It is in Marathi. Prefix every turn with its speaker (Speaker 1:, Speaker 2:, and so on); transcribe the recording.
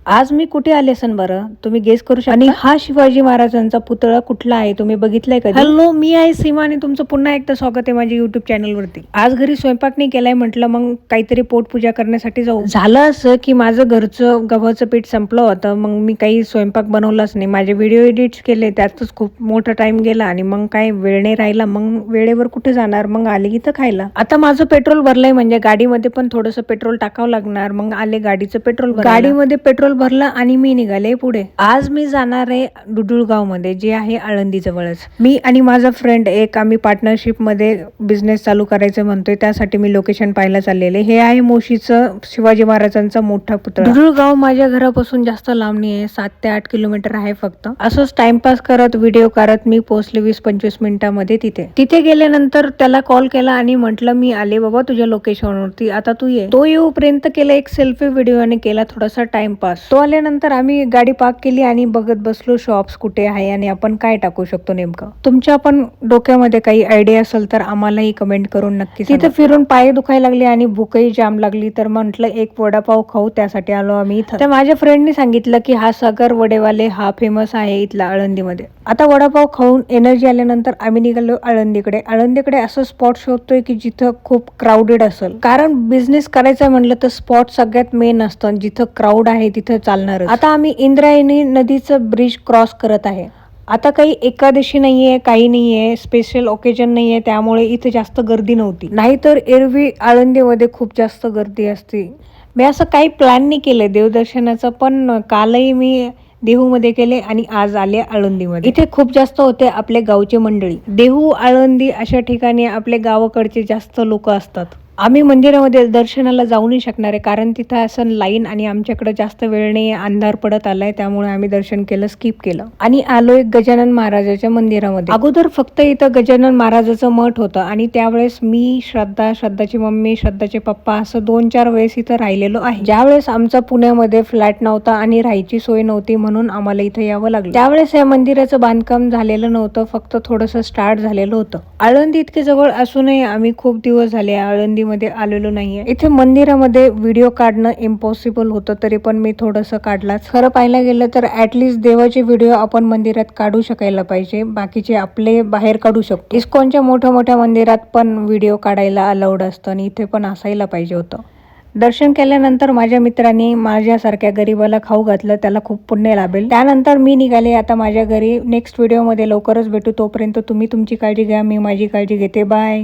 Speaker 1: आज मी कुठे आले असन बरं, तुम्ही गेस करू शकता? आणि हा शिवाजी महाराजांचा पुतळा कुठला आहे तुम्ही बघितलाय का? हॅलो, मी आहे सीमा आणि तुमचं पुन्हा एकदा स्वागत आहे माझ्या युट्यूब चॅनलवरती. आज घरी स्वयंपाक नाही केलाय, म्हटलं मग काहीतरी पोटपूजा करण्यासाठी जाऊ. झालं असं की माझं घरचं गव्हाचं पीठ संपलं होतं, मग मी काही स्वयंपाक बनवलाच नाही. माझे व्हिडिओ एडिट्स केले, त्यातच खूप मोठा टाइम गेला आणि मग काय वेळ नाही राहिला. मग वेळेवर कुठे जाणार, मग आले इथं खायला. आता माझं पेट्रोल भरलंय, म्हणजे गाडीमध्ये पण थोडंसं पेट्रोल टाकावं लागणार. मग आले गाडीचं पेट्रोल, गाडीमध्ये पेट्रोल भरलं आणि मी निघाले पुढे. आज मी जाणार आहे डुडुळगाव मध्ये, जे आहे आळंदी जवळच. मी आणि माझा फ्रेंड आम्ही पार्टनरशिप मध्ये बिझनेस चालू करायचं म्हणतोय, त्यासाठी मी लोकेशन पाहायला चाललेले. हे आहे मोशीचं शिवाजी महाराजांचा मोठा पुतळा. डुडुळगाव माझ्या घरापासून जास्त लांब नाही आहे, 7 ते 8 किलोमीटर आहे फक्त. असंच टाइमपास करत व्हिडिओ करत मी पोहोचले 20-25 मिनिटांमध्ये तिथे गेल्यानंतर त्याला कॉल केला आणि म्हटलं मी आले बाबा तुझ्या लोकेशनवरती, आता तू ये. तो येऊपर्यंत केला एक सेल्फी व्हिडिओ आणि केला थोडासा टाइमपास. तो आल्यानंतर आम्ही गाडी पार्क केली आणि बघत बसलो शॉप्स कुठे आहे आणि आपण काय टाकू शकतो नेमकं. तुमच्या पण डोक्यामध्ये काही आयडिया असेल तर आम्हालाही कमेंट करून नक्की सांगा. तिथे फिरून पाय दुखायला लागले आणि भूकही जाम लागली, तर म्हटलं एक वडापाव खाऊ, त्यासाठी आलो आम्ही इथं. तर माझ्या फ्रेंडनी सांगितलं की हा सागर वडेवाले हा फेमस आहे इथला आळंदीमध्ये. आता वडापाव खाऊन एनर्जी आल्यानंतर आम्ही निघालो आळंदीकडे असं स्पॉट शोधतोय की जिथं खूप क्राऊडेड असेल, कारण बिझनेस करायचं म्हणलं तर स्पॉट सगळ्यात मेन असतं. जिथं क्राऊड आहे तिथं चालणार. आता आम्ही इंद्रायणी नदीचं ब्रिज क्रॉस करत आहे. आता काही एकादशी नाहीये, काही नाहीये, स्पेशल ओकेजन नाहीये, त्यामुळे इथे जास्त गर्दी नव्हती. नाहीतर एरवी आळंदीमध्ये खूप जास्त गर्दी असते. मी असं काही प्लॅन नाही केलं देवदर्शनाचं, पण कालही मी देहूमध्ये केले आणि आज आले आळंदीमध्ये. इथे खूप जास्त होते आपले गावचे मंडळी. देहू, आळंदी अशा ठिकाणी आपले गावाकडचे जास्त लोक असतात. आम्ही मंदिरामध्ये दर्शनाला जाऊ नाही शकणार आहे, कारण तिथं असं लाईन आणि आमच्याकडे जास्त वेळ नाही, अंधार पडत आलाय, त्यामुळे आम्ही दर्शन केलं, स्किप केलं आणि आलोय गजानन महाराजाच्या मंदिरामध्ये. अगोदर फक्त इथं गजानन महाराजाचं मठ होतं आणि त्यावेळेस मी, श्रद्धाची मम्मी, श्रद्धाचे पप्पा असं 2-4 वेळेस इथं राहिलेलो आहे. ज्यावेळेस आमचा पुण्यामध्ये फ्लॅट नव्हता आणि राहायची सोय नव्हती, म्हणून आम्हाला इथं यावं लागलं. त्यावेळेस या मंदिराचं बांधकाम झालेलं नव्हतं, फक्त थोडंसं स्टार्ट झालेलं होतं. आळंदी इतके जवळ असूनही आम्ही खूप दिवस झाले आळंदी मध्ये आलेलो नाहीये. इथे मंदिरामध्ये व्हिडिओ काढणं इम्पॉसिबल होतं, तरी पण मी थोडंसं काढलाच. खरं पाहायला गेलं तर ऍटलिस्ट देवाचे व्हिडिओ आपण मंदिरात काढू शकायला पाहिजे, बाकीचे आपले बाहेर काढू शकतो. इस्कॉनच्या मोठ्या मंदिरात पण व्हिडिओ काढायला अलाउड असतं आणि इथे पण असायला पाहिजे होतं. दर्शन केल्यानंतर माझ्या मित्रांनी माझ्यासारख्या गरीबाला खाऊ घातलं, त्याला खूप पुण्य लाभेल. त्यानंतर मी निघाले आता माझ्या घरी. नेक्स्ट व्हिडिओमध्ये लवकरच भेटू, तोपर्यंत तुम्ही तुमची काळजी घ्या, मी माझी काळजी घेते. बाय.